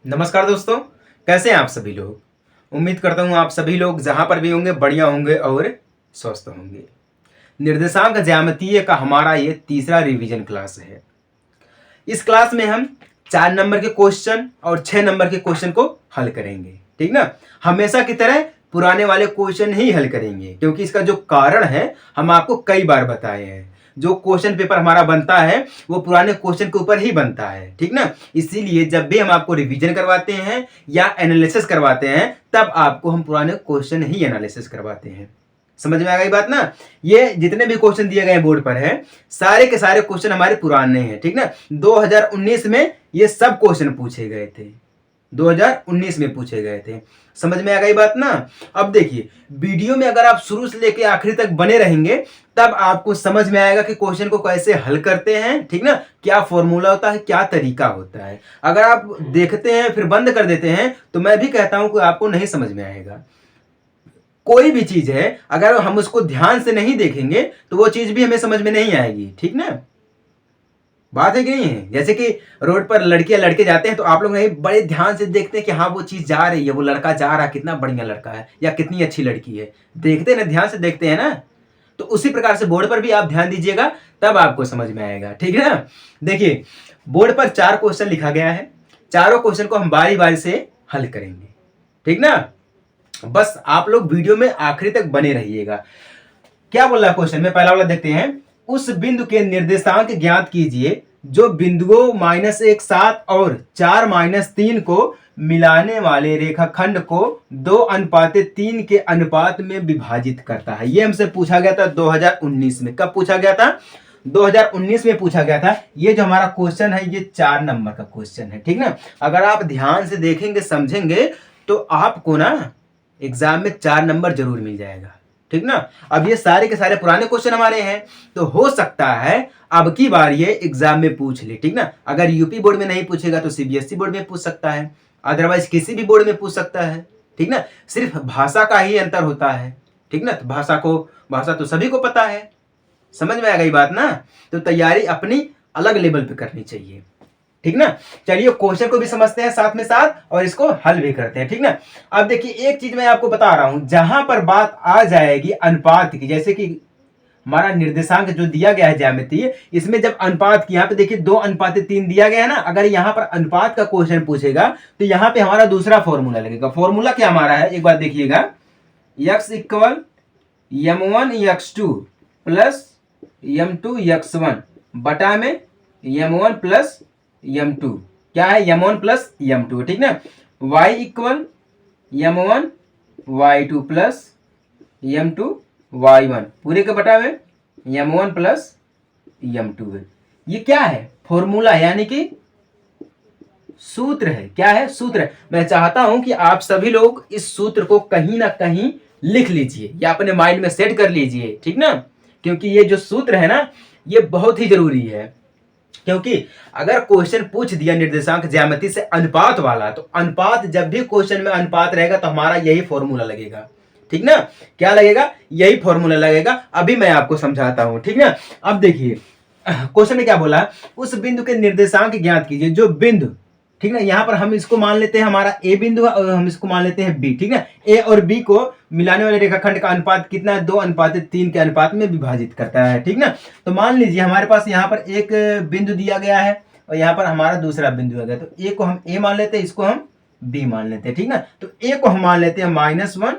नमस्कार दोस्तों, कैसे हैं आप सभी लोग। उम्मीद करता हूँ आप सभी लोग जहाँ पर भी होंगे बढ़िया होंगे और स्वस्थ होंगे। निर्देशांक ज्यामितीय का हमारा ये तीसरा रिवीजन क्लास है। इस क्लास में हम 4 नंबर के क्वेश्चन और 6 नंबर के क्वेश्चन को हल करेंगे, ठीक ना। हमेशा की तरह पुराने वाले क्वेश्चन ही हल करेंगे, क्योंकि इसका जो कारण है हम आपको कई बार बताए हैं। जो क्वेश्चन पेपर हमारा बनता है वो पुराने क्वेश्चन के ऊपर ही बनता है, ठीक ना। इसीलिए जब भी हम आपको रिवीजन करवाते हैं या एनालिसिस करवाते हैं तब आपको हम पुराने क्वेश्चन ही एनालिसिस करवाते हैं। समझ में आ गई बात ना। ये जितने भी क्वेश्चन दिए गए बोर्ड पर है सारे के सारे क्वेश्चन हमारे पुराने हैं, ठीक ना। 2019 में ये सब क्वेश्चन पूछे गए थे, 2019 में पूछे गए थे। समझ में आ गई बात ना। अब देखिए, वीडियो में अगर आप शुरू से लेके आखिर तक बने रहेंगे तब आपको समझ में आएगा कि क्वेश्चन को कैसे हल करते हैं, ठीक ना। क्या फॉर्मूला होता है, क्या तरीका होता है। अगर आप देखते हैं फिर बंद कर देते हैं तो मैं भी कहता हूं कि आपको नहीं समझ में आएगा। कोई भी चीज है अगर हम उसको ध्यान से नहीं देखेंगे तो वो चीज भी हमें समझ में नहीं आएगी, ठीक ना। बात है कि नहीं है। जैसे कि रोड पर लड़कियां लड़के जाते हैं तो आप लोग नहीं बड़े ध्यान से देखते हैं कि हाँ वो चीज जा रही है, वो लड़का जा रहा है, कितना बढ़िया लड़का है या कितनी अच्छी लड़की है। देखते हैं ना, ध्यान से देखते हैं ना। तो उसी प्रकार से बोर्ड पर भी आप ध्यान दीजिएगा तब आपको समझ में आएगा, ठीक है ना। देखिए, बोर्ड पर 4 क्वेश्चन लिखा गया है। चारों क्वेश्चन को हम बारी बारी से हल करेंगे, ठीक ना। बस आप लोग वीडियो में आखिरी तक बने रहिएगा। क्या बोल रहा है क्वेश्चन में, पहला वाला देखते हैं। उस बिंदु के निर्देशांक ज्ञात कीजिए जो बिंदुओं -1 7 और 4 -3 को मिलाने वाले रेखाखंड को 2:3 के अनुपात में विभाजित करता है। ये हमसे पूछा गया था 2019 में। कब पूछा गया था? 2019 में पूछा गया था। ये जो हमारा क्वेश्चन है ये 4 नंबर का क्वेश्चन है, ठीक ना। अगर आप ध्यान से देखेंगे समझेंगे तो आपको ना एग्जाम में 4 नंबर जरूर मिल जाएगा, ठीक ना। अब ये सारे के सारे पुराने क्वेश्चन हमारे हैं तो हो सकता है अब की बार ये एग्जाम में पूछ ले, ठीक ना। अगर यूपी बोर्ड में नहीं पूछेगा तो सीबीएसई बोर्ड में पूछ सकता है, अदरवाइज किसी भी बोर्ड में पूछ सकता है, ठीक ना। सिर्फ भाषा का ही अंतर होता है, ठीक ना। तो भाषा तो सभी को पता है। समझ में आ गई बात ना। तो तैयारी अपनी अलग लेवल पे करनी चाहिए, ठीक ना। चलिए क्वेश्चन को भी समझते हैं साथ में साथ और इसको हल भी करते हैं, ठीक ना। अब देखिए, एक चीज मैं आपको बता रहा हूं, जहां पर बात आ जाएगी अनुपात की, जैसे कि हमारा निर्देशांक जो दिया गया है ज्यामितीय, इसमें जब अनुपात की, यहाँ पे देखिए 2:3 दिया गया है ना। अगर यहाँ पर अनुपात का क्वेश्चन पूछेगा तो यहाँ पे हमारा दूसरा फॉर्मूला लगेगा। फॉर्मूला क्या हमारा है, एक बार देखिएगा। x equal m1 x2 plus m2 x1 बटा में m1 प्लस m2। क्या है? m1 प्लस m2, ठीक ना। y equal m1 y2 plus m2 y1 पूरे के बटा में m1 प्लस m2 है। ये क्या है? फॉर्मूला, यानी कि सूत्र है। क्या है? सूत्र है। मैं चाहता हूं कि आप सभी लोग इस सूत्र को कहीं ना कहीं लिख लीजिए या अपने माइंड में सेट कर लीजिए, ठीक ना। क्योंकि ये जो सूत्र है ना ये बहुत ही जरूरी है। क्योंकि अगर क्वेश्चन पूछ दिया निर्देशांक ज्यामिति से अनुपात वाला, तो अनुपात, जब भी क्वेश्चन में अनुपात रहेगा तो हमारा यही फॉर्मूला लगेगा, ठीक ना। क्या लगेगा? यही फॉर्मूला लगेगा। अभी मैं आपको समझाता हूं, ठीक ना। अब देखिए क्वेश्चन में क्या बोला, उस बिंदु के निर्देशांक ज्ञात कीजिए जो बिंदु, ठीक ना। यहां पर हम इसको मान लेते हैं हमारा ए बिंदु है और हम इसको मान लेते हैं बी, ठीक ना। ए और बी को मिलाने वाले रेखाखंड का अनुपात कितना है? 2:3 के अनुपात में विभाजित करता है, ठीक ना। तो मान लीजिए हमारे पास यहाँ पर एक बिंदु दिया गया है और यहाँ पर हमारा दूसरा बिंदु आ गया। तो ए को हम ए मान लेते हैं, इसको हम बी मान लेते हैं, ठीक ना। तो ए को हम मान लेते हैं -1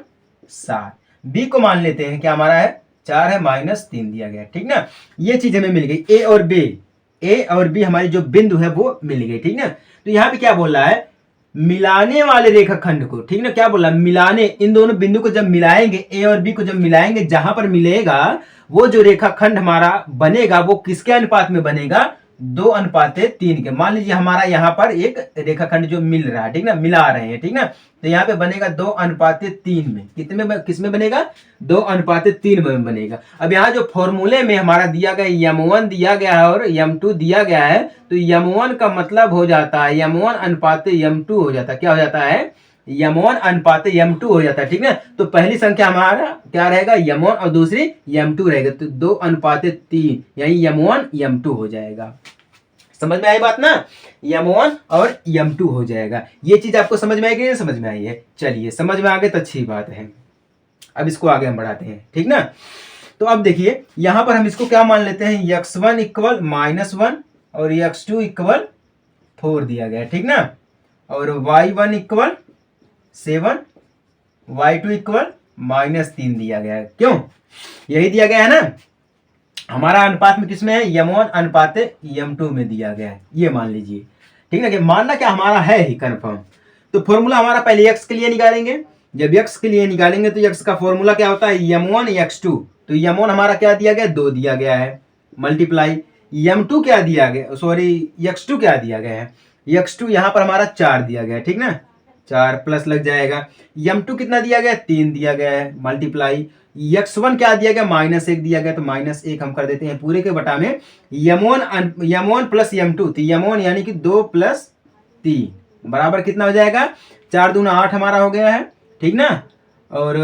7, बी को मान लेते हैं क्या हमारा है 4 है, -3 दिया गया, ठीक ना। ये चीज हमें मिल गई। ए और बी हमारी जो बिंदु है वो मिल गई, ठीक ना। तो यहाँ पे क्या बोल रहा है? मिलाने वाले रेखाखंड को, ठीक ना। क्या बोला? मिलाने, इन दोनों बिंदु को जब मिलाएंगे, ए और बी को जब मिलाएंगे, जहां पर मिलेगा वो जो रेखाखंड हमारा बनेगा वो किसके अनुपात में बनेगा? 2:3 के। मान लीजिए हमारा यहाँ पर एक रेखाखंड जो मिल रहा है, ठीक ना, मिला रहे हैं, ठीक ना। तो यहाँ पे बनेगा 2:3 में। किसमें बनेगा? 2:3 में बनेगा। अब यहाँ जो फॉर्मूले में हमारा दिया गया m1 दिया गया है और m2 दिया गया है, तो m1 का मतलब हो जाता है m1:m2 हो जाता है। क्या हो जाता है? m1:m2 हो जाता है, ठीक ना। तो पहली संख्या हमारा क्या रहेगा? m1 और दूसरी m2 रहेगा। तो 2:3 यानी m1 m2 हो जाएगा। समझ में आई बात ना, m1 और m2 हो जाएगा। ये चीज आपको समझ में आई कि नहीं समझ में आई है? चलिए समझ में आ गए तो अच्छी बात है। अब इसको आगे हम बढ़ाते हैं, ठीक ना। तो अब देखिए यहां पर हम इसको क्या मान लेते हैं, x1 इक्वल -1 और x2 इक्वल 4 दिया गया है, ठीक ना। और y1 इक्वल 7, y2 इक्वल -3 दिया गया है। क्यों? यही दिया गया है ना। हमारा अनुपात में किसमें है, m1 अनुपात m2 में दिया गया है, ये मान लीजिए, ठीक ना। कि मानना क्या हमारा है ही कंफर्म। तो फॉर्मूला हमारा पहले x के लिए निकालेंगे। जब x के लिए निकालेंगे तो x का फॉर्मूला क्या होता है, m1 x2। तो m1 हमारा क्या दिया गया, 2 दिया गया है, मल्टीप्लाई m2 क्या दिया गया, सॉरी x2 क्या दिया गया है, x2 यहाँ पर हमारा 4 दिया गया है, ठीक ना। 4 प्लस लग जाएगा, m2 कितना दिया गया, 3 दिया गया है, मल्टीप्लाई x1 क्या दिया गया, -1 दिया गया। तो -1 हम कर देते हैं पूरे के बटा में m1 प्लस m2। तो m1 यानी कि 2 प्लस 3 बराबर कितना हो जाएगा, 4 दूना 8 हमारा हो गया है, ठीक ना। और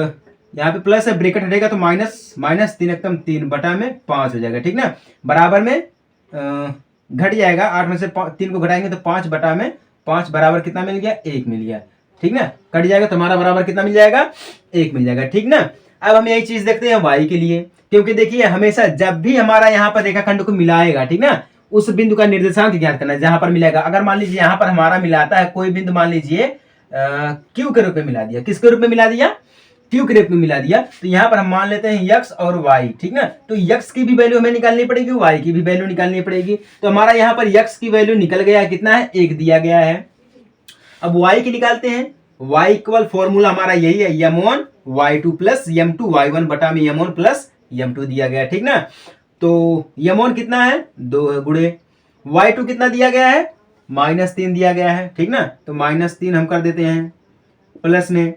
यहाँ पे प्लस है, ब्रैकेट हटेगा तो -3 एकदम 3 बटा में 5 हो जाएगा, ठीक ना। बराबर में घट जाएगा, 8 में से 3 को घटाएंगे तो 5 बटा में 5 बराबर कितना मिल गया, 1 मिल गया, ठीक ना। कट जाएगा तो हमारा बराबर कितना मिल जाएगा, 1 मिल जाएगा, ठीक ना। अब हम यही चीज देखते हैं y के लिए, क्योंकि देखिए हमेशा जब भी हमारा यहाँ पर रेखाखंड को मिलाएगा, ठीक ना, उस बिंदु का निर्देशांक ज्ञात करना है जहां पर मिलेगा। अगर मान लीजिए यहाँ पर हमारा मिलाता है कोई बिंदु, मान लीजिए क्यू के रूप में मिला दिया, किसके रूप में मिला दिया, क्यू के रूप में मिला दिया। तो यहाँ पर हम मान लेते हैं x और y, ठीक ना। तो x की भी वैल्यू हमें निकालनी पड़ेगी, y की भी वैल्यू निकालनी पड़ेगी। तो हमारा यहाँ पर x की वैल्यू निकल गया है, कितना है, 1 दिया गया है। अब y की निकालते हैं, y इक्वल फॉर्मूला हमारा यही है, m1 y2 plus m2 y1 बटा में m1 प्लस m2 दिया गया है, ठीक ना। तो m1 कितना है, 2 गुणे, y2 कितना दिया गया है, -3 दिया गया है, ठीक ना। तो -3 हम कर देते हैं, प्लस में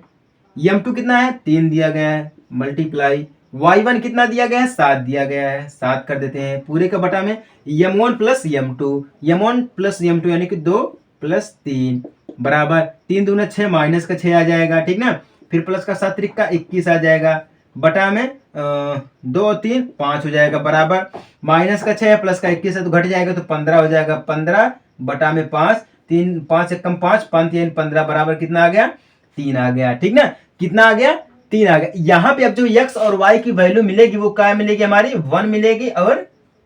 m2 कितना है, 3 दिया गया है, मल्टीप्लाई y1 कितना दिया गया है, 7 दिया गया है, 7 कर देते हैं पूरे का बटा में m1 प्लस m2 यानी कि 2 प्लस 3 बराबर 3 दूना 6, माइनस का 6 आ जाएगा, ठीक ना। फिर प्लस का 7 का 21 आ जाएगा, बटा में 2 3 5 हो जाएगा, बराबर माइनस का 6 है, प्लस का 21 है तो घट जाएगा तो 15 हो जाएगा, 15 बटा में 5, 3 5 एकम 5 5 3 15 बराबर कितना आ गया, 3 आ गया, ठीक ना। कितना आ गया, 3 आ गया। यहाँ पे अब जो x और y की वैल्यू मिलेगी वो क्या मिलेगी, हमारी 1 मिलेगी और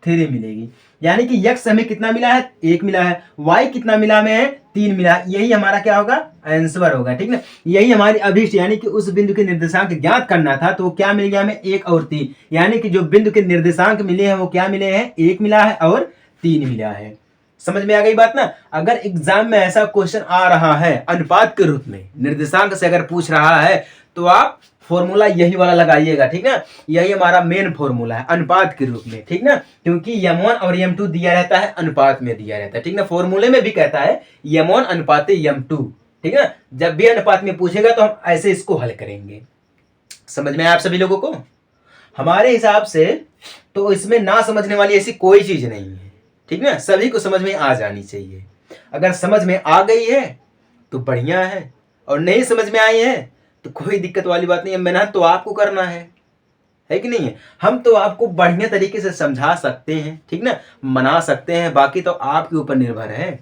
3 मिलेगी। यानी कि x हमें कितना मिला है, 1 मिला है, y कितना मिला हमें, 3 मिला है। यही हमारा क्या होगा, आंसर होगा, ठीक ना। यही हमारी अभीष्ट यानी कि उस बिंदु के निर्देशांक ज्ञात करना था, तो वो क्या मिल गया हमें, 1 और 3। यानी कि जो बिंदु के निर्देशांक मिले हैं वो क्या मिले हैं, 1 मिला है और 3 मिला है। समझ में आ गई बात ना। अगर एग्जाम में ऐसा क्वेश्चन आ रहा है अनुपात के रूप में, निर्देशांक से अगर पूछ रहा है, तो आप फॉर्मूला यही वाला लगाइएगा, ठीक ना। यही हमारा मेन फॉर्मूला है अनुपात के रूप में, ठीक ना। क्योंकि m1 और m2 दिया रहता है, अनुपात में दिया रहता है, ठीक ना। फॉर्मूले में भी कहता है m1 अनुपात m2, ठीक ना। जब भी अनुपात में पूछेगा तो हम ऐसे इसको हल करेंगे। समझ में आया आप सभी लोगों को? हमारे हिसाब से तो इसमें ना समझने वाली ऐसी कोई चीज नहीं है, ठीक ना। सभी को समझ में आ जानी चाहिए। अगर समझ में आ गई है तो बढ़िया है, और नहीं समझ में आई है तो कोई दिक्कत वाली बात नहीं है। मेहनत तो आपको करना है कि नहीं है। हम तो आपको बढ़िया तरीके से समझा सकते हैं, ठीक ना, मना सकते हैं, बाकी तो आपके ऊपर निर्भर है।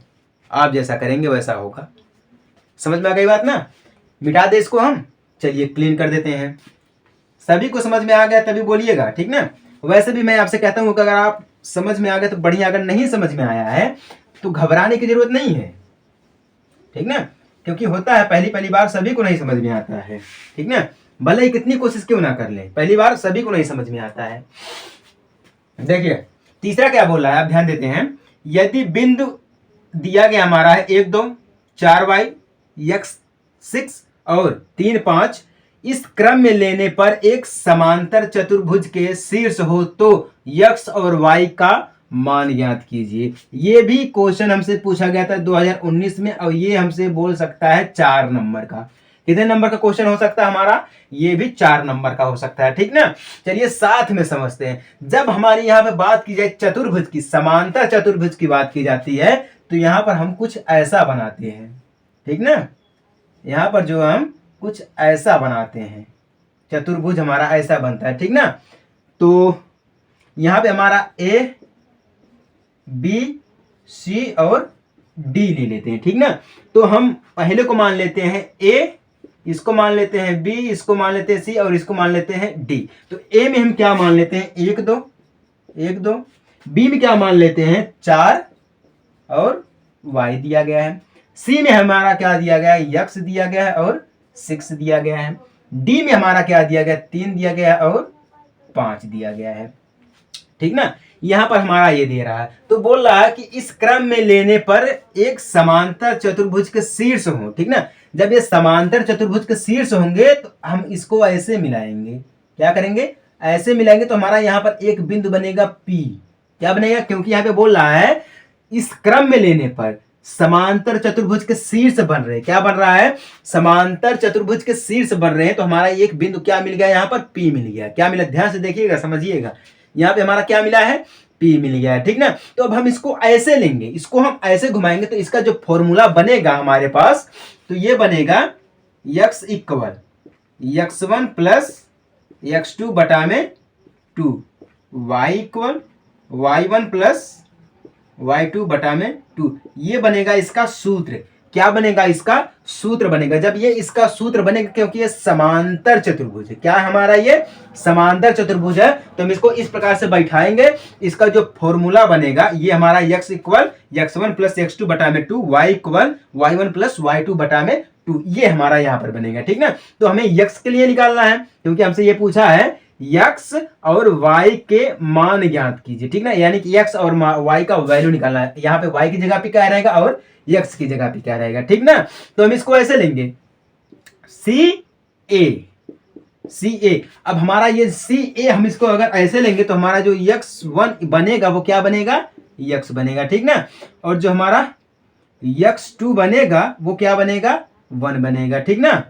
आप जैसा करेंगे वैसा होगा। समझ में आ गई बात ना। मिटा दे इसको हम, चलिए क्लीन कर देते हैं। सभी को समझ में आ गया तभी बोलिएगा, ठीक ना। वैसे भी मैं आपसे कहता हूं कि अगर आप समझ में आ गए तो बढ़िया, अगर नहीं समझ में आया है तो घबराने की जरूरत नहीं है, ठीक ना। क्योंकि होता है पहली पहली बार सभी को नहीं समझ में आता है, ठीक ना। भले ही कितनी कोशिश क्यों ना कर लें, पहली बार सभी को नहीं समझ में आता है। देखिए तीसरा क्या बोल रहा है, आप ध्यान देते हैं। यदि बिंदु दिया गया हमारा है 1 2 4 y x 6 और 3 5, इस क्रम में लेने पर एक समांतर चतुर्भुज के शीर्ष हो तो x और y का मान ज्ञात कीजिए। ये भी क्वेश्चन हमसे पूछा गया था 2019 में, और ये हमसे बोल सकता है 4 नंबर का। कितने नंबर का क्वेश्चन हो सकता है हमारा, ये भी 4 नंबर का हो सकता है, ठीक ना। चलिए साथ में समझते हैं। जब हमारी यहाँ पे बात की जाए चतुर्भुज की, समांतर चतुर्भुज की बात की जाती है, तो यहाँ पर हम कुछ ऐसा बनाते हैं, ठीक ना। यहाँ पर जो हम कुछ ऐसा बनाते हैं, चतुर्भुज हमारा ऐसा बनता है, ठीक ना। तो यहाँ पे हमारा ए बी सी और डी ले लेते हैं, ठीक ना। तो हम पहले को मान लेते हैं ए, इसको मान लेते हैं बी, इसको मान लेते हैं सी और इसको मान लेते हैं डी। तो ए में हम क्या मान लेते हैं 1 2 1 2, बी में क्या मान लेते हैं 4 और y दिया गया है, सी में हमारा क्या दिया गया है x दिया गया है और 6 दिया गया है, डी में हमारा क्या दिया गया 3 दिया गया है और 5 दिया गया है, ठीक ना। यहां पर हमारा ये दे रहा है, तो बोल रहा है कि इस क्रम में लेने पर एक समांतर चतुर्भुज के शीर्ष हो, ठीक ना। जब ये समांतर चतुर्भुज के शीर्ष होंगे तो हम इसको ऐसे मिलाएंगे, क्या करेंगे ऐसे मिलाएंगे, तो हमारा यहाँ पर एक बिंदु बनेगा P। क्या बनेगा, क्योंकि यहाँ पे बोल रहा है इस क्रम में लेने पर समांतर चतुर्भुज के शीर्ष बन रहे, क्या बन रहा है समांतर चतुर्भुज के शीर्ष बन रहे हैं, तो हमारा एक बिंदु क्या मिल गया यहाँ पर P मिल गया। क्या मिला, ध्यान से देखिएगा समझिएगा, यहाँ पे हमारा क्या मिला है P मिल गया है, ठीक ना। तो अब हम इसको ऐसे लेंगे, इसको हम ऐसे घुमाएंगे, तो इसका जो फॉर्मूला बनेगा हमारे पास, तो ये बनेगा x equal x1 plus x2 बटा में 2, y equal y1 plus y2 बटा में 2। ये बनेगा इसका सूत्र। क्या बनेगा, इसका सूत्र बनेगा। जब ये इसका सूत्र बनेगा, क्योंकि ये समांतर चतुर्भुज है, क्या हमारा ये समांतर चतुर्भुज है, तो हम इसको इस प्रकार से बैठाएंगे। इसका जो फॉर्मूला बनेगा ये हमारा x equal x1 plus x2 बटा में 2, y equal y1 plus y2 बटा में 2, ये हमारा यहाँ पर बनेगा, ठीक ना। तो हमें x के लिए निकालना है, क्योंकि हमसे ये पूछा है x और y के मान ज्ञात कीजिए, ठीक ना। यानी कि x और y का वैल्यू निकालना है। यहाँ पे y की जगह पे क्या रहेगा और x की जगह पे क्या रहेगा, ठीक ना। तो हम इसको ऐसे लेंगे सी ए। अब हमारा ये सी ए हम इसको अगर ऐसे लेंगे तो हमारा जो x1 बनेगा वो क्या बनेगा x बनेगा, ठीक ना। और जो हमारा x2 बनेगा वो क्या बनेगा 1 बनेगा, ठीक ना।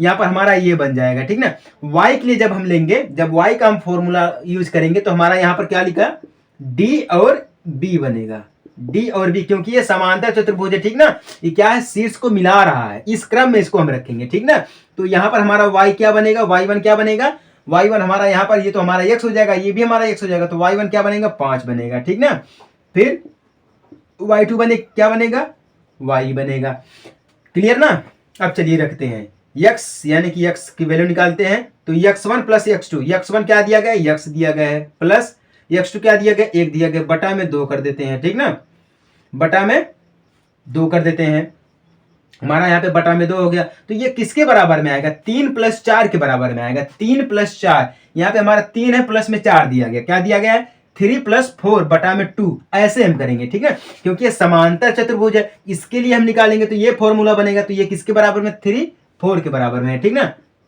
यहाँ पर हमारा ये बन जाएगा, ठीक ना। y के लिए जब हम लेंगे, जब y का हम फॉर्मूला यूज करेंगे, तो हमारा यहाँ पर क्या लिखा d और b बनेगा, d और b, क्योंकि ये समांतर चतुर्भुज है, ठीक ना। ये क्या है शीर्ष को मिला रहा है, इस क्रम में इसको हम रखेंगे, ठीक ना। तो यहाँ पर हमारा y क्या बनेगा, y1 क्या बनेगा, y1 हमारा यहाँ पर ये तो हमारा x हो जाएगा, ये भी हमारा x हो जाएगा, तो y1 क्या बनेगा 5 बनेगा, ठीक ना। फिर y2 बने क्या बनेगा y बनेगा। क्लियर ना। अब चलिए रखते हैं x, यानी कि x की वैल्यू निकालते हैं। तो x1 प्लस x2, x1 क्या दिया गया है x दिया गया है, प्लस x2 क्या दिया गया 1 दिया गया, बटा में 2 कर देते हैं, ठीक ना। बटा में 2 कर देते हैं, हमारा यहाँ पे बटा में 2 हो गया। तो ये किसके बराबर में आएगा 3 प्लस 4 के बराबर में आएगा। 3 प्लस 4, यहाँ पे हमारा 3 है, प्लस में 4 दिया गया, क्या दिया गया है 3 प्लस 4 बटा में 2, ऐसे हम करेंगे, ठीक है। क्योंकि ये समांतर चतुर्भुज है, इसके लिए हम निकालेंगे तो ये फॉर्मूला बनेगा। तो ये किसके बराबर में 3 4 के बराबर में है, ठीक ना।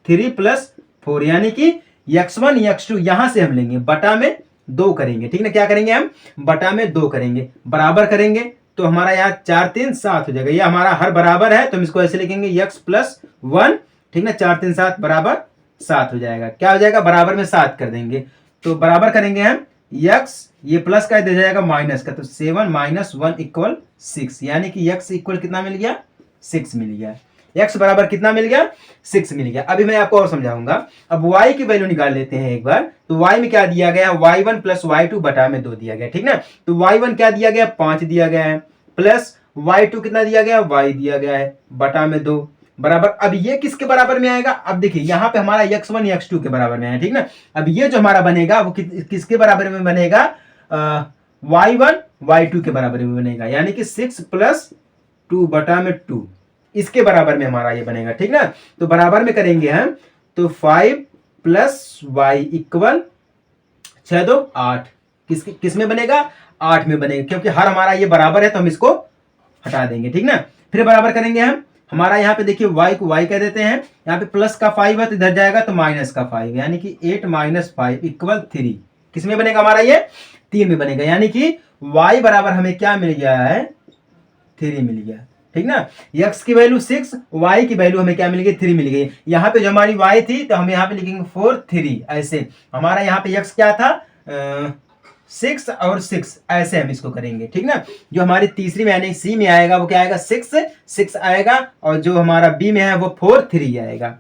3 प्लस 4 यानी कि x1 x2 यहां से हम लेंगे, बटा में 2 करेंगे, ठीक ना। क्या करेंगे हम बटा में 2 करेंगे, बराबर करेंगे, तो हमारा यहाँ 4 3 7 हो जाएगा। ये हमारा हर बराबर है, तो हम इसको ऐसे लिखेंगे x प्लस 1, ठीक ना। 4 3 7 बराबर 7 हो जाएगा। क्या हो जाएगा बराबर में 7 कर देंगे, तो बराबर करेंगे हम x, ये प्लस का दे जाएगा माइनस का, तो 7 माइनस 1 इक्वल 6, यानी कि x इक्वल कितना मिल गया 6 मिल गया। x बराबर कितना मिल गया 6 मिल गया। अभी मैं आपको और समझाऊंगा। अब y की वैल्यू निकाल लेते हैं एक बार। तो y में क्या दिया गया y1 प्लस y2 बटा में 2 दिया गया, ठीक ना। तो y1 क्या दिया गया 5 दिया गया है, प्लस y2 कितना दिया गया y दिया गया है, बटा में 2 बराबर। अब ये किसके बराबर में आएगा, अब देखिए यहाँ पे हमारा x1 x2 के बराबर में है, ठीक ना। अब ये जो हमारा बनेगा वो किसके बराबर में बनेगा y1 y2 के बराबर में बनेगा, यानी कि 6 प्लस 2 बटा में 2, इसके बराबर में हमारा ये बनेगा, ठीक ना। तो बराबर में करेंगे हम, तो 5 प्लस y इक्वल 6 2 8, किस में बनेगा 8 में बनेगा, क्योंकि हर हमारा ये बराबर है तो हम इसको हटा देंगे, ठीक ना। फिर बराबर करेंगे हम, हमारा यहाँ पे देखिए y को y कह देते हैं, यहाँ पे प्लस का 5 है तो इधर जाएगा तो माइनस का 5, यानी कि 8 माइनस 5 इक्वल 3, किस में बनेगा हमारा ये 3 में बनेगा, यानी कि y बराबर हमें क्या मिल गया है 3 मिल गया, ठीक ना। x की वैल्यू 6, y की वैल्यू हमें क्या मिल गई 3 मिल गई। यहाँ पे जो हमारी y थी तो हम यहाँ पे लिखेंगे 4 3, ऐसे हमारा यहाँ पे x क्या था 6 और 6, ऐसे हम इसको करेंगे, ठीक ना। जो हमारी तीसरी में यानी सी में आएगा वो क्या आएगा 6 आएगा, और जो हमारा बी में है वो 4 3 आएगा।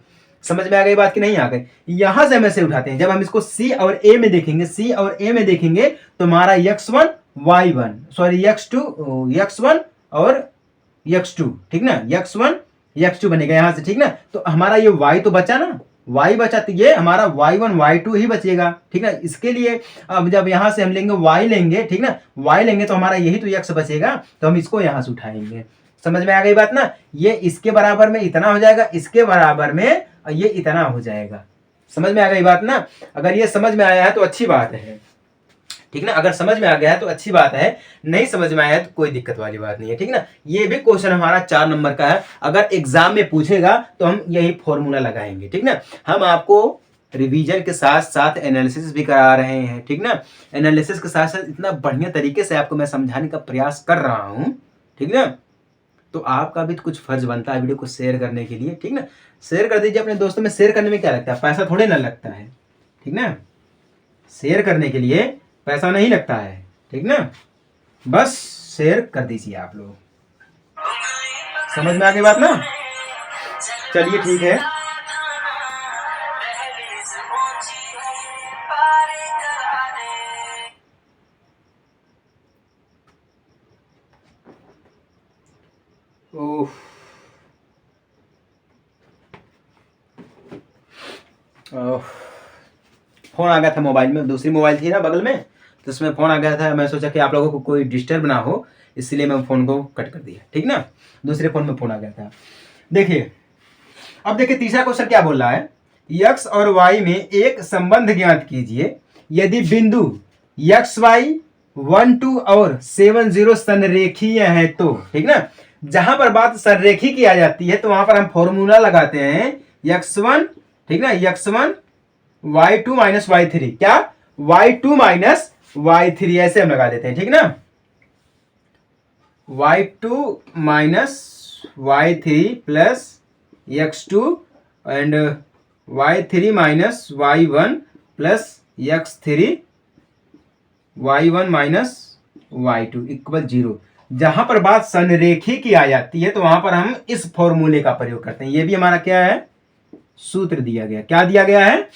समझ में आ गई बात कि नहीं आ गई। यहां से हम ऐसे उठाते हैं, जब हम इसको सी और ए में देखेंगे, सी और ए में देखेंगे तो हमारा x1 y1 सॉरी x1 और x2, ठीक ना, x1 x2 बनेगा यहाँ से, ठीक ना। तो हमारा ये y तो बचा ना, y बचा, तो ये हमारा y1 y2 ही बचेगा, ठीक ना। इसके लिए अब जब यहाँ से हम लेंगे y लेंगे, ठीक ना, y लेंगे तो हमारा यही तो x बचेगा, तो हम इसको यहाँ से उठाएंगे। समझ में आ गई बात ना। ये इसके बराबर में इतना हो जाएगा, इसके बराबर में ये इतना हो जाएगा। समझ में आ गई बात ना। अगर ये समझ में आया है तो अच्छी बात है, ठीक ना। अगर समझ में आ गया है तो अच्छी बात है, नहीं समझ में आया है तो कोई दिक्कत वाली बात नहीं है, ठीक ना। ये भी क्वेश्चन हमारा 4 नंबर का है, अगर एग्जाम में पूछेगा तो हम यही फॉर्मूला लगाएंगे, ठीक ना। हम आपको रिवीजन के साथ साथ एनालिसिस भी करा रहे हैं, ठीक ना। एनालिसिस के साथ साथ इतना बढ़िया तरीके से आपको मैं समझाने का प्रयास कर रहा हूं, ठीक ना। तो आपका भी तो कुछ फर्ज बनता है वीडियो को शेयर करने के लिए, ठीक ना। शेयर कर दीजिए अपने दोस्तों में। शेयर करने में क्या लगता है, पैसा थोड़े ना लगता है, ठीक ना। शेयर करने के लिए पैसा नहीं लगता है, ठीक ना। बस शेयर कर दीजिए आप लोग। समझ में आ गई बात ना। चलिए ठीक है। ओह, फोन आ गया था मोबाइल में, दूसरी मोबाइल थी ना बगल में, तो उसमें फोन आ गया था। मैं सोचा कि आप लोगों को कोई डिस्टर्ब ना हो, इसलिए मैं फोन को कट कर दिया, ठीक ना। दूसरे फोन में फोन आ गया था। देखिए, अब देखिए तीसरा क्वेश्चन क्या बोल रहा है, x और y में एक संबंध ज्ञात कीजिए यदि बिंदु x y 1 2 और 7 0 संरेखीय है तो, ठीक ना। जहां पर बात संरेखी की आ जाती है तो वहां पर हम फॉर्मूला लगाते हैं x1, ठीक ना, x1 y2 माइनस y3, क्या y2 माइनस y3 ऐसे हम लगा देते हैं, ठीक ना। y2 minus y3 plus x2 and y3 minus y1 plus x3 y1 minus y2 equal 0। जहां पर बात संरेखी की आ जाती है तो वहां पर हम इस फॉर्मूले का प्रयोग करते हैं। ये भी हमारा क्या है, सूत्र दिया गया। क्या दिया गया है,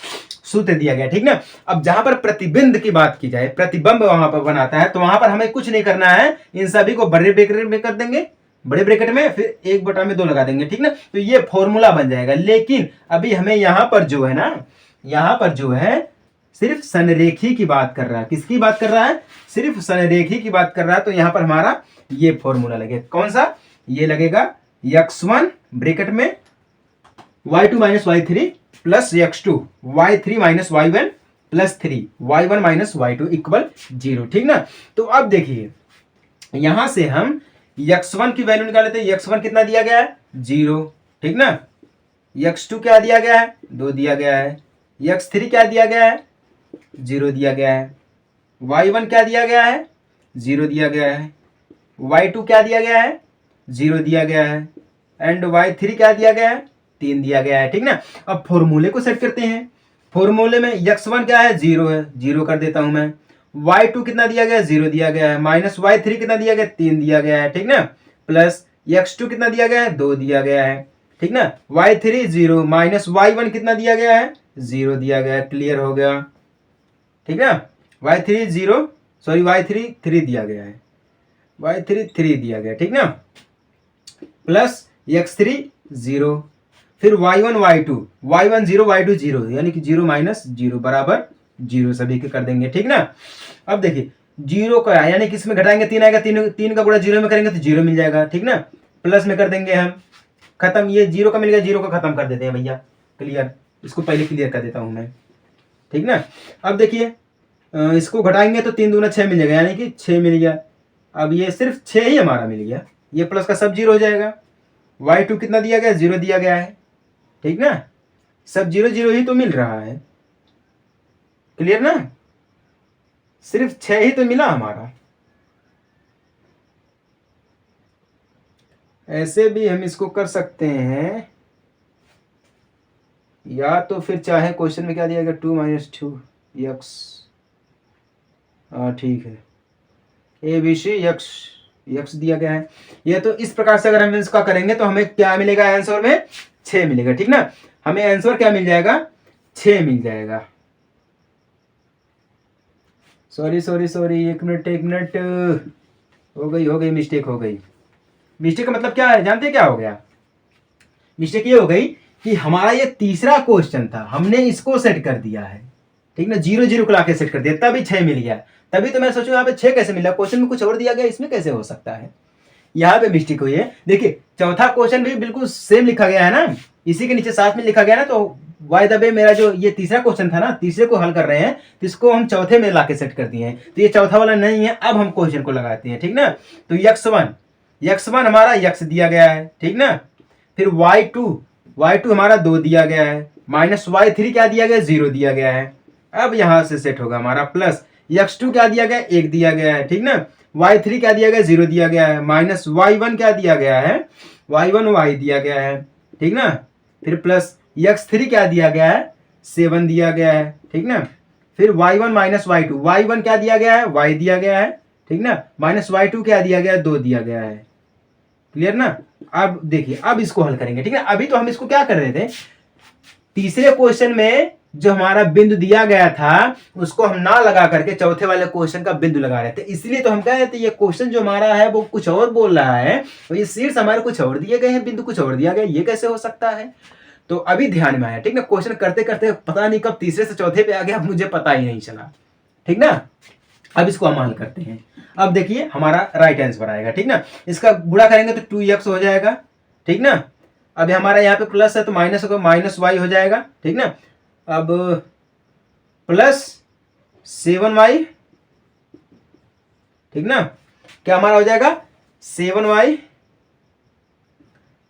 सूत्र दिया गया, ठीक ना। अब जहां पर प्रतिबिंब की बात की जाए, प्रतिबिंब वहां पर बनाता है, तो वहां पर हमें कुछ नहीं करना है, इन सभी को बड़े ब्रैकेट में कर देंगे, बड़े ब्रैकेट में, फिर 1/2 लगा देंगे, ठीक ना। तो ये फॉर्मूला बन जाएगा। लेकिन अभी हमें यहां पर जो है ना, यहां पर जो है सिर्फ संरेखी की बात कर रहा है। किसकी बात कर रहा है, सिर्फ संरेखी की बात कर रहा है। तो यहां पर हमारा ये फॉर्मूला लगेगा, कौन सा, ये लगेगा x1 ब्रैकेट में y2 minus y3 plus x2 y3 minus y1 plus 3 y1 minus y2 equal 0, ठीक ना। तो अब देखिए यहां से हम x1 की वैल्यू निकाल लेते हैं। x1 कितना दिया गया है, 0, ठीक ना। x2 क्या दिया गया है, 2 दिया गया है। x3 क्या दिया गया है, 0 दिया गया है। y1 क्या दिया गया है, 0 दिया गया है। y2 क्या दिया गया है, 0 दिया गया है। एंड y3 क्या दिया गया है, 3 दिया गया है, ठीक ना। अब फॉर्मूले को सेट करते हैं। फॉर्मूले में x1 क्या है, 0 है, 0 कर देता हूं मैं। y2 कितना दिया गया है, 0 दिया गया है। माइनस y3 कितना दिया गया है, 3 दिया गया है, ठीक ना। प्लस x2 कितना दिया गया है, 2 दिया गया है, ठीक ना। y3 0 माइनस y1 कितना दिया गया है, 0 दिया गया है। क्लियर हो गया, ठीक ना। y3 0 सॉरी y3 3 दिया गया है, y3 3 दिया गया, ठीक ना। प्लस x3 0, फिर y1 y2 y1 0 y2 0 यानी कि 0 माइनस 0 बराबर 0 सभी के कर देंगे, ठीक ना। अब देखिए 0 का यानी कि इसमें घटाएंगे 3 आएगा, 3 का गुणा 0 में करेंगे तो 0 मिल जाएगा, ठीक ना। प्लस में कर देंगे हम, खत्म। ये 0 का मिल गया, 0 का खत्म कर देते हैं भैया। क्लियर, इसको पहले क्लियर कर देता हूं मैं, ठीक ना। अब देखिए इसको घटाएंगे तो 3 दूना 6 मिल जाएगा, यानी कि 6 मिल गया। अब ये सिर्फ 6 ही हमारा मिल गया, ये प्लस का सब 0 हो जाएगा। y2 कितना दिया गया, 0 दिया गया है, ठीक ना। सब 0 0 ही तो मिल रहा है। क्लियर ना, सिर्फ 6 ही तो मिला हमारा। ऐसे भी हम इसको कर सकते हैं, या तो फिर चाहे क्वेश्चन में क्या दिया गया 2 माइनस 2 x, ठीक है, ए बी सी x दिया गया है। ये तो इस प्रकार से अगर हम इसका करेंगे तो हमें क्या मिलेगा, आंसर में 6 मिलेगा, ठीक ना। हमें आंसर क्या मिल जाएगा, 6 मिल जाएगा। सॉरी सॉरी सॉरी, एक मिनट एक मिनट, हो गई मिस्टेक हो गई। मिस्टेक का मतलब क्या है जानते हैं क्या हो गया? मिस्टेक ये हो गई कि हमारा ये तीसरा क्वेश्चन था, हमने इसको सेट कर दिया है, ठीक ना, 0 0 को लाके सेट कर दिया, तभी 6 मिल गया। तभी तो मैं सोचूं यहाँ पे 6 कैसे मिला, क्वेश्चन में कुछ और दिया गया, इसमें कैसे हो सकता है? यहाँ पे मिस्टेक हुई है। देखिए चौथा क्वेश्चन भी बिल्कुल सेम लिखा गया है ना, इसी के नीचे साथ में लिखा गया ना। तो बाय द वे मेरा जो ये तीसरा क्वेश्चन था ना, तीसरे को हल कर रहे हैं, तो इसको हम चौथे में लाके सेट कर दिए हैं, तो ये चौथा वाला नहीं है। अब हम क्वेश्चन को लगाते हैं, ठीक ना। तो x1 हमारा x दिया गया है, ठीक ना। फिर y2 हमारा 2 दिया गया है, माइनस y3 क्या दिया गया, 0 दिया गया है। अब यहां से सेट होगा हमारा प्लस x2 क्या दिया गया, 1 दिया गया है, ठीक ना। y3 क्या दिया गया, 0 दिया गया है, माइनस y1 क्या दिया गया है, y दिया गया है, ठीक ना। फिर प्लस x3 क्या दिया गया है, 7 दिया गया है, ठीक ना। फिर y1 माइनस y1 क्या दिया गया है, y दिया गया है, ठीक ना। माइनस y2 क्या दिया गया है, 2 दिया गया है। क्लियर ना? अब देखिए, अब इसको हल करेंगे, ठीक है। अभी तो हम इसको क्या कर रहे थे, तीसरे क्वेश्चन में जो हमारा बिंदु दिया गया था उसको हम ना लगा करके चौथे वाले क्वेश्चन का बिंदु लगा रहे थे। इसलिए तो हम कह रहे थे ये क्वेश्चन जो हमारा है वो कुछ और बोल रहा है, और ये शीर्ष हमारे कुछ और दिए गए हैं, बिंदु कुछ और दिया गया, ये कैसे हो सकता है? तो अभी ध्यान में आया, ठीक ना। क्वेश्चन करते करते पता नहीं कब तीसरे से चौथे पे आ गया, मुझे पता ही नहीं चला, ठीक ना। अब इसको हम हल करते हैं। अब देखिए हमारा राइट आंसर आएगा, ठीक ना। इसका गुणा करेंगे तो 2x हो जाएगा, ठीक ना। अब हमारा यहाँ पे प्लस है तो माइनस होगा, माइनस y हो जाएगा, ठीक ना। अब प्लस 7y, ठीक ना। क्या हमारा हो जाएगा 7y,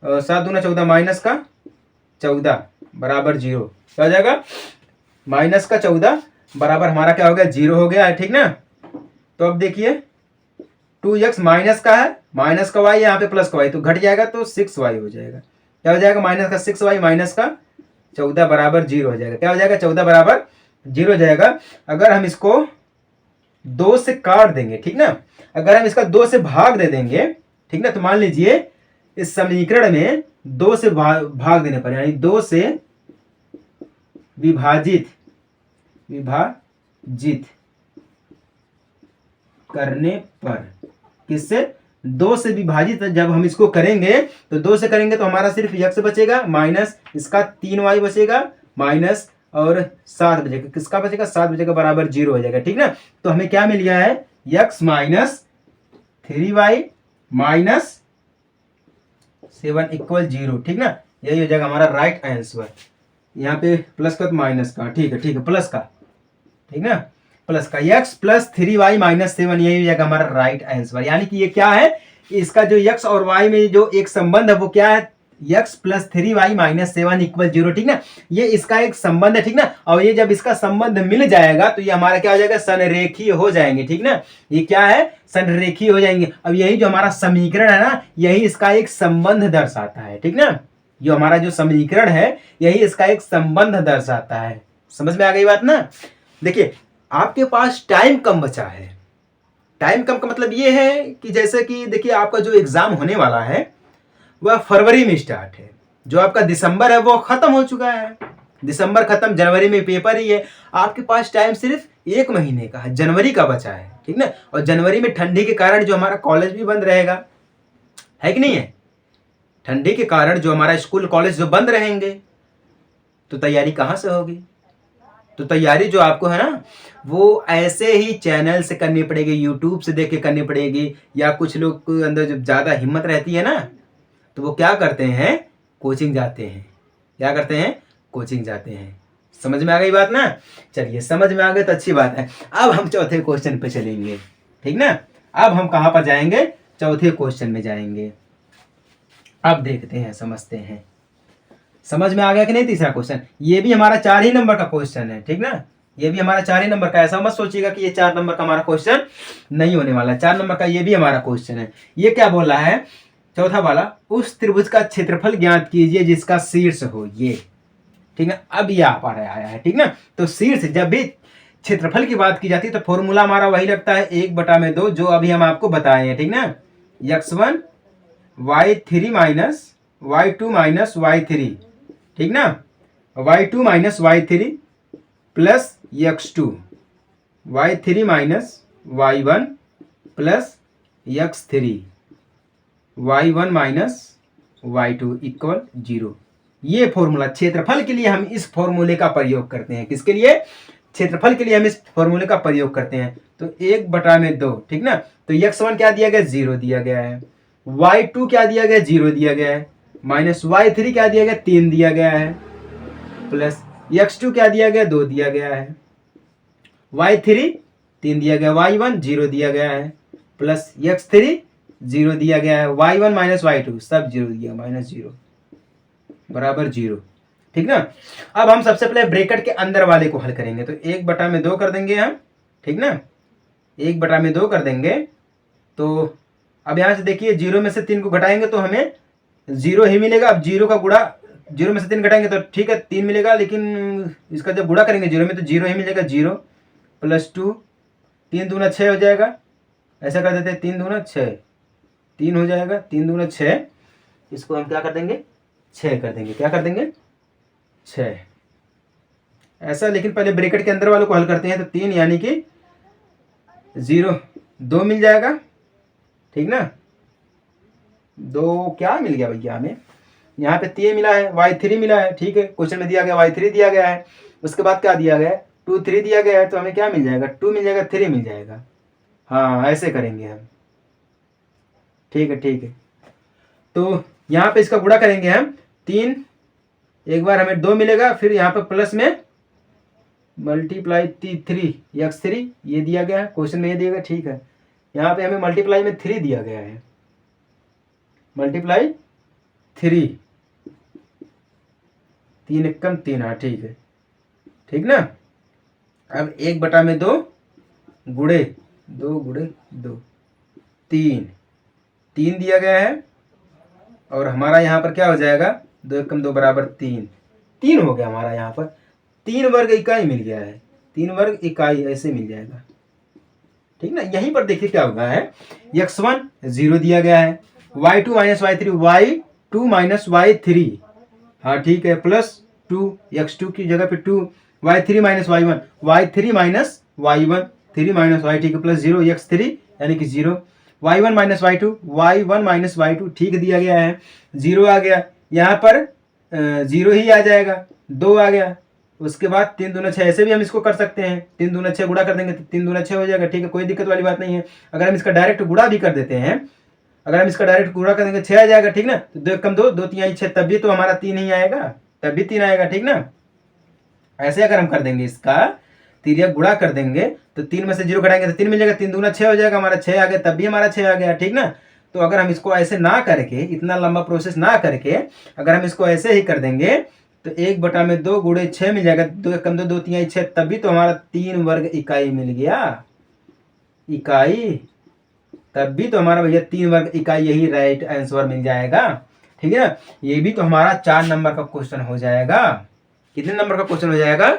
7 दूना 14, माइनस का 14 बराबर 0। क्या हो जाएगा, माइनस का 14 बराबर हमारा क्या हो गया, 0 हो गया है, ठीक ना। तो अब देखिए 2x माइनस का है, माइनस का y, यहाँ पे प्लस का y, तो घट जाएगा तो 6y हो जाएगा। क्या हो जाएगा, माइनस का 6y माइनस का 14 बराबर 0 हो जाएगा। क्या हो जाएगा, 14 बराबर 0 हो जाएगा। अगर हम इसको 2 से काट देंगे, ठीक ना, अगर हम इसका 2 से भाग दे देंगे, ठीक ना, तो मान लीजिए इस समीकरण में 2 से भाग देने पर, यानी 2 से विभाजित करने पर, किससे, 2 से विभाजित जब हम इसको करेंगे तो 2 से करेंगे तो हमारा सिर्फ x बचेगा, माइनस इसका 3y बचेगा, माइनस और 7 बचेगा, किसका बचेगा, 7 बचेगा, बराबर 0 हो जाएगा, ठीक ना। तो हमें क्या मिल गया है, x minus 3y minus 7 equal 0, ठीक ना। यही हो जाएगा हमारा राइट आंसर। यहाँ पे प्लस का तो माइनस का, ठीक है प्लस का, ठीक ना, प्लस का x प्लस 3y माइनस 7, यही हो जाएगा हमारा राइट आंसर। यानी कि ये क्या है, इसका जो x और y में जो एक संबंध है वो क्या है, x plus 3y minus 7 equal 0, ठीक ना। ये इसका एक संबंध है, ठीक ना। और ये जब इसका संबंध मिल जाएगा तो ये हमारा क्या हो जाएगा, संरेखीय हो जाएंगे, ठीक ना। ये क्या है, संरेखीय हो जाएंगे। अब यही जो हमारा समीकरण है ना, यही इसका एक संबंध दर्शाता है, ठीक ना। जो हमारा जो समीकरण है यही इसका एक संबंध दर्शाता है। समझ में आ गई बात ना। देखिए आपके पास टाइम कम बचा है। टाइम कम का मतलब ये है कि जैसे कि देखिए आपका जो एग्जाम होने वाला है वह फरवरी में स्टार्ट है, जो आपका दिसंबर है वो खत्म हो चुका है, दिसंबर खत्म, जनवरी में पेपर ही है। आपके पास टाइम सिर्फ 1 महीने का है, जनवरी का बचा है, ठीक ना। और जनवरी में ठंडी के कारण जो हमारा कॉलेज भी बंद रहेगा, है कि नहीं है, ठंडी के कारण जो हमारा स्कूल कॉलेज जो बंद रहेंगे, तो तैयारी कहाँ से होगी। तो तैयारी जो आपको है ना वो ऐसे ही चैनल से करनी पड़ेगी, यूट्यूब से देख के करनी पड़ेगी, या कुछ लोग के अंदर जब ज़्यादा हिम्मत रहती है ना तो वो क्या करते हैं, कोचिंग जाते हैं। क्या करते हैं, कोचिंग जाते हैं। समझ में आ गई बात ना। चलिए समझ में आ गई तो अच्छी बात है। अब हम चौथे क्वेश्चन पे चलेंगे, ठीक ना। अब हम कहाँ पर जाएंगे, चौथे क्वेश्चन में जाएंगे। अब देखते हैं, समझते हैं। समझ में आ गया कि नहीं तीसरा क्वेश्चन। ये भी हमारा 4 ही नंबर का क्वेश्चन है, ठीक ना। ये भी हमारा 4 ही नंबर का, ऐसा मत सोचिएगा कि ये 4 नंबर का हमारा क्वेश्चन नहीं होने वाला। 4 नंबर का ये भी हमारा क्वेश्चन है। ये क्या बोल रहा है, चौथा वाला, उस त्रिभुज का क्षेत्रफल ज्ञात कीजिए जिसका शीर्ष हो ये, ठीक है। अब ये आप आया है, ठीक ना। तो शीर्ष, जब भी क्षेत्रफल की बात की जाती है तो फॉर्मूला हमारा वही लगता है 1/2, जो अभी हम आपको बताए हैं, ठीक ना। x1 y3 minus y2 minus y3, ठीक ना, y2 minus y3 plus x2, y3 minus y1 plus x3 y1 minus y2 equal 0। ये फॉर्मूला क्षेत्रफल के लिए हम इस फॉर्मूले का प्रयोग करते हैं। किसके लिए? क्षेत्रफल के लिए हम इस फॉर्मूले का प्रयोग करते हैं। तो 1/2, ठीक ना। तो x1 क्या दिया गया? 0 दिया गया है। y2 क्या दिया गया? 0 दिया गया है। माइनस y3 क्या दिया गया? 3 दिया गया है। प्लस x2 क्या दिया गया? 2 दिया गया है। y3 3 दिया गया, y1 0 दिया गया है, प्लस x3 0 दिया गया है, y1 माइनस y2 सब 0 दिया, माइनस 0 बराबर 0। ठीक ना। अब हम सबसे पहले ब्रैकेट के अंदर वाले को हल करेंगे। तो 1/2 कर देंगे हम, ठीक ना। 1/2 कर देंगे। तो अब यहाँ से देखिए 0 में से 3 को घटाएंगे तो हमें 0 ही मिलेगा। अब 0 का गुणा, 0 में से 3 घटाएंगे तो ठीक है 3 मिलेगा, लेकिन इसका जब गुणा करेंगे 0 में तो 0 ही मिलेगा। 0 प्लस 2, 3 दूना 6 हो जाएगा। ऐसा कर देते हैं 3 दूना 6, 3 हो जाएगा। 3 दूना 6, इसको हम क्या कर देंगे? 6 कर देंगे। क्या कर देंगे? 6 ऐसा। लेकिन पहले ब्रैकेट के अंदर वालों को हल करते हैं। तो 3 यानी कि 0 2 मिल जाएगा, ठीक ना। 2 क्या मिल गया भैया हमें? यहाँ पे 3 मिला है, y3 मिला है, ठीक है। क्वेश्चन में दिया गया y3 दिया गया है। उसके बाद क्या दिया गया है? 2 3 दिया गया है। तो हमें क्या मिल जाएगा? 2 मिल जाएगा, 3 मिल जाएगा। हाँ ऐसे करेंगे हम, ठीक है ठीक है। तो यहाँ पे इसका गुणा करेंगे हम 3, एक बार हमें 2 मिलेगा, फिर यहाँ पे प्लस में मल्टीप्लाई 3 x3 ये दिया गया है, क्वेश्चन में ये दिया गया, ठीक है। यहाँ पे हमें मल्टीप्लाई में 3 दिया गया है, मल्टीप्लाई 3, 3 एकम 3, हाँ ठीक है, ठीक ना। अब 1/2 गुणे 2 गुणे 2, 3 दिया गया है। और हमारा यहाँ पर क्या हो जाएगा? 2 एकम 2 बराबर 3 हो गया हमारा। यहाँ पर 3 वर्ग इकाई मिल गया है, 3 वर्ग इकाई ऐसे मिल जाएगा, ठीक ना। यहीं पर देखिए क्या होगा है, x1 0 दिया गया है, y2 minus y3, y2 minus y3, हाँ ठीक है, प्लस 2 x2 की जगह पे 2, y3 minus y1, y3 minus y1, 3 minus y, ठीक है, प्लस 0 x3 यानी कि 0, y1 minus y2, y1 minus y2, ठीक दिया गया है। 0 आ गया, यहाँ पर 0 ही आ जाएगा, 2 आ गया। उसके बाद 3 दूना 6, ऐसे भी हम इसको कर सकते हैं। 3 दूना 6 गुणा कर देंगे तो 3 दूना 6 हो जाएगा, ठीक है, कोई दिक्कत वाली बात नहीं है। अगर हम इसका डायरेक्ट गुणा भी कर देते हैं, अगर हम इसका डायरेक्ट गुणा कर देंगे 6 आ जाएगा, ठीक ना। तो 2 एकम 2, 2 3 6, तब भी तो हमारा 3 ही आएगा, तब भी 3 आएगा, ठीक ना। ऐसे अगर हम कर देंगे, इसका तिर्यक गुणा कर देंगे तो 3 में से 0 घटाएंगे तो 3 मिल जाएगा, 3 दूना 6 हो जाएगा, हमारा 6 आ गया, तब भी हमारा 6 आ गया, ठीक ना। तो अगर हम इसको ऐसे ना करके, इतना लंबा प्रोसेस ना करके, अगर हम इसको ऐसे ही कर देंगे तो 1/2 गुणे 6 मिल जाएगा, 2 एकम 2, 2 3 6, तब भी तो हमारा 3 वर्ग इकाई मिल गया, इकाई, तब भी तो हमारा भैया 3 वर्ग इकाई, यही राइट आंसर मिल जाएगा, ठीक है ना। ये भी तो हमारा 4 नंबर का क्वेश्चन हो जाएगा। कितने नंबर का क्वेश्चन हो जाएगा?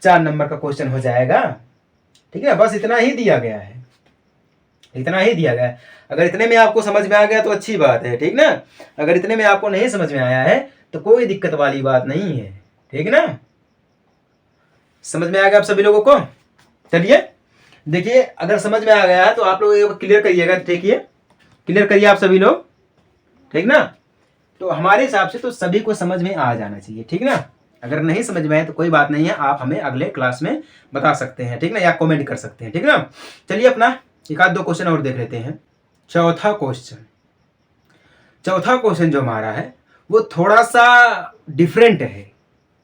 4 नंबर का क्वेश्चन हो जाएगा, ठीक है। बस इतना ही दिया गया है, इतना ही दिया गया है। अगर इतने में आपको समझ में आ गया तो अच्छी बात है, ठीक ना। अगर इतने में आपको नहीं समझ में आया है तो कोई दिक्कत वाली बात नहीं है, ठीक ना। समझ में आ गया आप सभी लोगों को? चलिए देखिए, अगर समझ में आ गया है तो आप लोग क्लियर करिएगा, देखिए क्लियर करिए आप सभी लोग, ठीक ना। तो हमारे हिसाब से तो सभी को समझ में आ जाना चाहिए, ठीक ना। अगर नहीं समझ में आए तो कोई बात नहीं है, आप हमें अगले क्लास में बता सकते हैं, ठीक ना, या कमेंट कर सकते हैं, ठीक ना। चलिए अपना एक आध 2 क्वेश्चन और देख लेते हैं। चौथा क्वेश्चन जो हमारा है वो थोड़ा सा डिफरेंट है।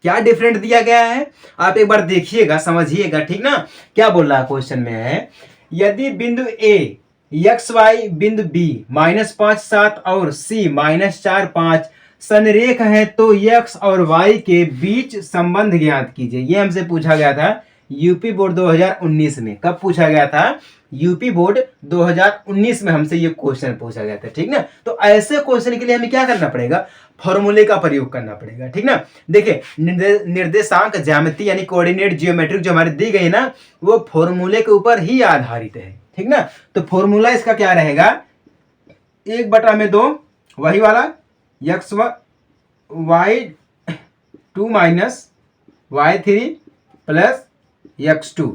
क्या डिफरेंट दिया गया है आप एक बार देखिएगा, समझिएगा, ठीक ना। क्या बोल रहा है क्वेश्चन में है, यदि बिंदु ए XY बिंदु B -5 7 और C -4 5 संरेख है तो x और y के बीच संबंध ज्ञात कीजिए। ये हमसे पूछा गया था यूपी बोर्ड 2019 में। कब पूछा गया था? यूपी बोर्ड 2019 में हमसे ये क्वेश्चन पूछा गया था, ठीक ना। तो ऐसे क्वेश्चन के लिए हमें क्या करना पड़ेगा? फॉर्मूले का प्रयोग करना पड़ेगा, ठीक ना। देखिए निर्देशांक ज्यामिति यानी कोऑर्डिनेट जियोमेट्रिक जो हमारी दी गई ना, वो फॉर्मूले के ऊपर ही आधारित है, ठीक ना। तो फॉर्मूला इसका क्या रहेगा? 1/2 वही वाला y2 minus y3 plus x2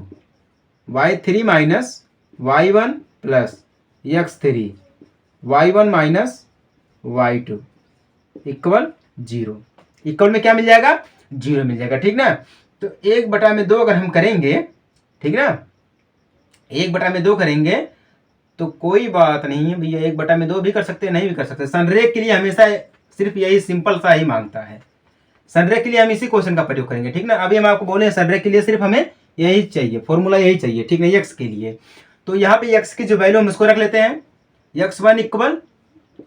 y3 minus y1 plus x3 y1 minus y2 equal 0। Equal में क्या मिल जाएगा? 0 मिल जाएगा। ठीक ना। तो 1/2 अगर हम करेंगे, ठीक ना, 1/2 करेंगे तो कोई बात नहीं है भैया, 1/2 भी कर सकते हैं, नहीं भी कर सकते। संरेख के लिए हमेशा सिर्फ यही सिंपल सा ही मांगता है। संरेख के लिए हम इसी क्वेश्चन का प्रयोग करेंगे। ठीक ना। अभी हम आपको बोले संरेख के लिए सिर्फ हमें यही चाहिए, फॉर्मूला यही चाहिए। ठीक है, एक्स के लिए। तो यहाँ पे एक्स की जो वैल्यू हम इसको रख लेते हैं, x1 इक्वल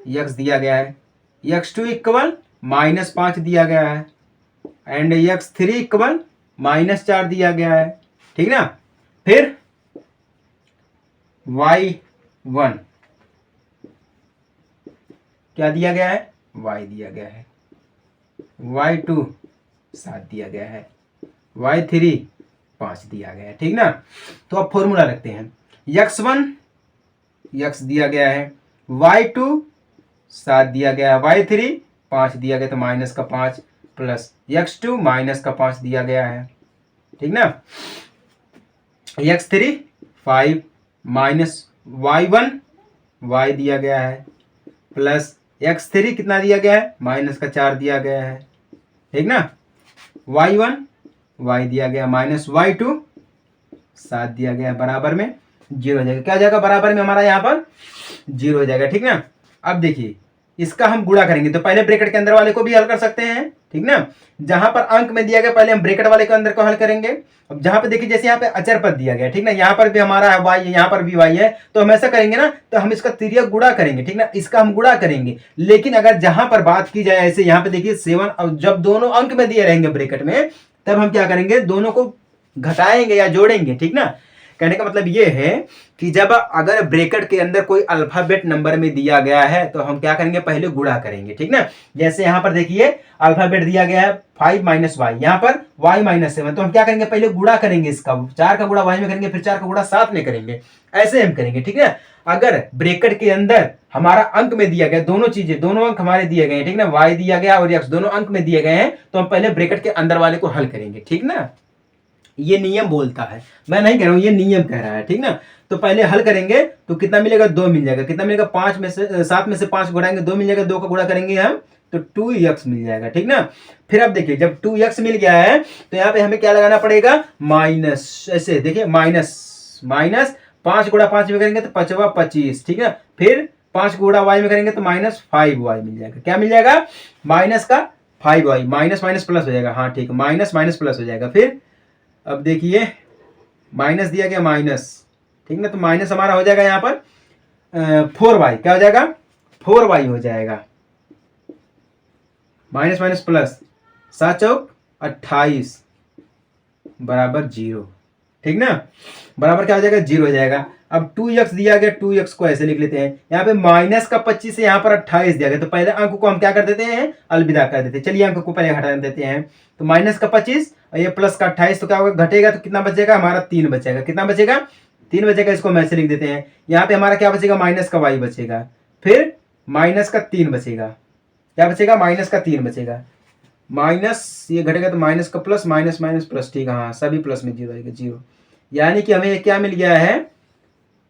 एक्स दिया गया है, x2 इक्वल -5 दिया गया है, एंड x3 इक्वल -4 दिया गया है। ठीक ना। फिर y1 क्या दिया गया है? y दिया गया है, y2 7 दिया गया है, y3 5 दिया गया है। ठीक ना। तो अब फॉर्मूला रखते हैं, x1 x दिया गया है, y2 7 दिया गया है, y3 5 दिया गया, तो -5 प्लस x2 -5 दिया गया है। ठीक ना। x3 5 माइनस y1 y दिया गया है, प्लस x3 कितना दिया गया है? -4 दिया गया है। ठीक ना। y1 y दिया गया माइनस y2 7 दिया गया, बराबर में 0 हो जाएगा। क्या हो जाएगा? बराबर में हमारा यहाँ पर 0 हो जाएगा। ठीक ना। अब देखिए इसका हम गुणा करेंगे, तो पहले ब्रैकेट के अंदर वाले को भी हल कर सकते हैं। ठीक ना। जहां पर अंक में दिया गया पहले हम ब्रैकेट वाले के अंदर को हल करेंगे। अब जहां पे देखिए जैसे यहाँ पे अचर पद दिया गया, ठीक ना, यहाँ पर भी हमारा है y है, यहाँ पर भी y है, तो हम ऐसा करेंगे ना, तो हम इसका तिर्यक गुणा करेंगे। ठीक ना। इसका हम गुणा करेंगे, लेकिन अगर जहां पर बात की जाए ऐसे, यहाँ पे देखिए 7, और जब दोनों अंक में दिए रहेंगे ब्रैकेट में, तब हम क्या करेंगे? दोनों को घटाएंगे या जोड़ेंगे। ठीक ना। कहने का मतलब ये है कि जब अगर ब्रैकेट के अंदर कोई अल्फाबेट नंबर में दिया गया है तो हम क्या करेंगे? पहले गुणा करेंगे। ठीक ना। जैसे यहां पर देखिए अल्फाबेट दिया गया है 5 माइनस वाई, यहाँ पर y -7, तो हम क्या करेंगे? पहले गुणा करेंगे इसका, 4 का गुणा y में करेंगे, फिर 4 का गुणा 7 में करेंगे, ऐसे हम करेंगे। ठीक है। अगर ब्रैकेट के अंदर हमारा अंक में दिया गया, दोनों चीजें, दोनों अंक हमारे दिए गए हैं, ठीक ना, y दिया गया और x दोनों अंक में दिए गए हैं, तो हम पहले ब्रैकेट के अंदर वाले को हल करेंगे। ठीक ना। ये नियम बोलता है, मैं नहीं कह रहा हूं, ये नियम कह रहा है। ठीक ना। तो पहले हल करेंगे तो कितना मिलेगा? 2 मिल जाएगा। कितना मिलेगा? 5 में से 7 में से 5 गुणाएंगे, 2 मिल जाएगा, 2 का गुणा करेंगे हम तो 2x मिल जाएगा। ठीक ना। फिर अब देखिए जब 2x मिल गया है तो यहाँ पे हमें क्या लगाना पड़ेगा? माइनस, ऐसे देखिए माइनस 5 गुणा 5 में करेंगे तो 5 25। ठीक है। फिर 5 गुणा y में करेंगे तो -5y मिल जाएगा। क्या मिल जाएगा? माइनस का 5y, माइनस माइनस प्लस हो जाएगा। हाँ ठीक है, माइनस माइनस प्लस हो जाएगा। फिर अब देखिए माइनस दिया गया माइनस, ठीक ना, तो माइनस हमारा हो जाएगा यहाँ पर 4y। क्या हो जाएगा? 4y हो जाएगा, माइनस माइनस प्लस, 7 चौक 28 बराबर 0। ठीक ना। बराबर क्या हो जाएगा? 0 हो जाएगा। अब 2x दिया गया, 2x को ऐसे लिख लेते हैं, यहाँ पे माइनस का 25 से यहाँ पर 28 दिया गया, तो पहले अंक को हम क्या कर देते हैं? अलविदा कर देते हैं। चलिए अंक को पहले हटा देते हैं, तो माइनस का 25 और ये प्लस का 28, तो क्या होगा? घटेगा तो कितना बचेगा? हमारा 3 बचेगा। कितना बचेगा? 3 बचेगा। इसको हम ऐसे लिख देते हैं, यहाँ पे हमारा क्या बचेगा? माइनस का y बचेगा, फिर माइनस का 3 बचेगा। क्या बचेगा? माइनस का 3 बचेगा। माइनस ये घटेगा तो माइनस का प्लस, माइनस माइनस प्लस। ठीक है, हाँ सभी प्लस में 0 आएगा, 0। यानी कि हमें क्या मिल गया है?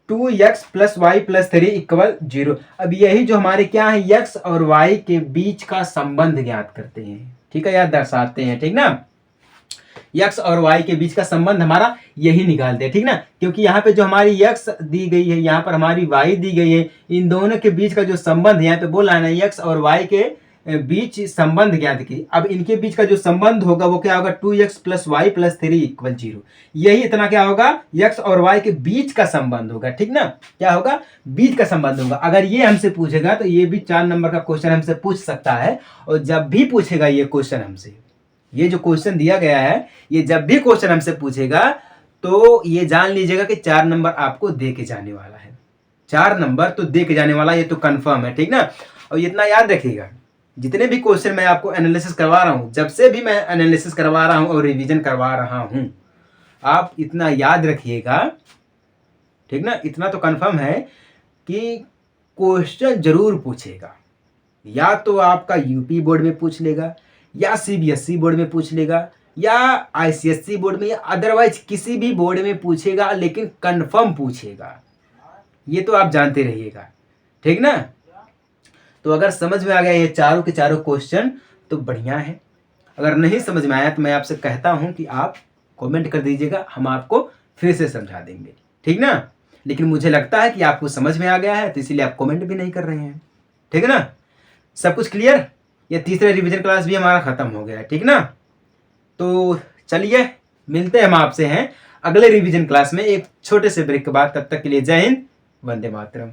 2x plus Y plus 3 equal 0। अब यही जो हमारे क्या है? x और y के बीच का संबंध ज्ञात करते हैं। ठीक है, या दर्शाते हैं। ठीक ना। x और y के बीच का संबंध हमारा यही निकालते हैं। ठीक ना। क्योंकि यहाँ पे जो हमारी x दी गई है, यहाँ पर हमारी y दी गई है, इन दोनों के बीच का जो संबंध यहाँ पे बोला है ना, x और y के बीच संबंध ज्ञात की। अब इनके बीच का जो संबंध होगा वो क्या होगा? 2x plus Y plus 3 equal 0। यही इतना क्या होगा? x और y के बीच का संबंध होगा। ठीक ना। क्या होगा? बीच का संबंध होगा। अगर ये हमसे पूछेगा तो ये भी 4 नंबर का क्वेश्चन हमसे पूछ सकता है। और जब भी पूछेगा ये क्वेश्चन हमसे, ये जो क्वेश्चन दिया गया है, ये जब भी क्वेश्चन हमसे पूछेगा तो ये जान लीजिएगा कि 4 नंबर आपको दे के जाने वाला है। 4 नंबर तो दे के जाने वाला, ये तो कंफर्म है। ठीक ना। और इतना याद रखिएगा, जितने भी क्वेश्चन मैं आपको एनालिसिस करवा रहा हूं, जब से भी मैं एनालिसिस करवा रहा हूं और रिवीजन करवा रहा हूं, आप इतना याद रखिएगा, ठीक ना, इतना तो कंफर्म है कि क्वेश्चन जरूर पूछेगा। या तो आपका यूपी बोर्ड में पूछ लेगा, या सीबीएसई बोर्ड में पूछ लेगा, या आईसीएसई बोर्ड में या अदरवाइज किसी भी बोर्ड में पूछेगा, लेकिन कंफर्म पूछेगा, ये तो आप जानते रहिएगा, ठीक ना। तो अगर समझ में आ गया ये चारों के चारों क्वेश्चन तो बढ़िया है। अगर नहीं समझ में आया तो मैं आपसे कहता हूं कि आप कमेंट कर दीजिएगा, हम आपको फिर से समझा देंगे, ठीक ना। लेकिन मुझे लगता है कि आपको समझ में आ गया है, तो इसीलिए आप कमेंट भी नहीं कर रहे हैं, ठीक है ना। सब कुछ क्लियर। ये तीसरा रिवीजन क्लास भी हमारा खत्म हो गया है, ठीक ना। तो चलिए मिलते हैं हम आपसे हैं अगले रिवीजन क्लास में एक छोटे से ब्रेक के बाद। तब तक के लिए जय हिंद, वंदे मातरम।